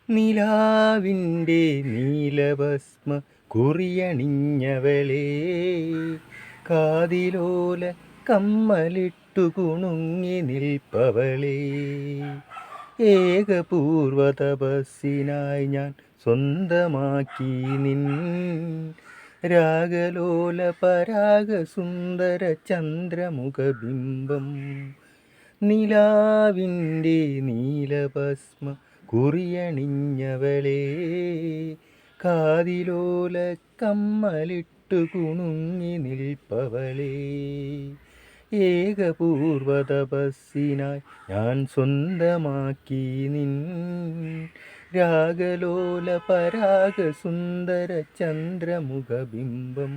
നിലാവിൻ്റെ നീലഭസ്മ കുറിയണിഞ്ഞവളേ, കാതിലോല കമ്മലിട്ടു കുണുങ്ങി നിൽപ്പവളേ. ഏകപൂർവ തപസ്സിനായി ഞാൻ സ്വന്തമാക്കി നിൻ രാഗലോല പരാഗസുന്ദര ചന്ദ്രമുഖബിംബം. നിലാവിൻ്റെ നീലഭസ്മ കുറിയണിഞ്ഞവളേ, കാതിലോല കമ്മലിട്ടു കുണുങ്ങി നിൽപ്പവളേ. ഏകപൂർവ തപസ്സിനായി ഞാൻ സ്വന്തമാക്കി നിൻ രാഗലോല പരാഗസുന്ദര ചന്ദ്രമുഖബിംബം.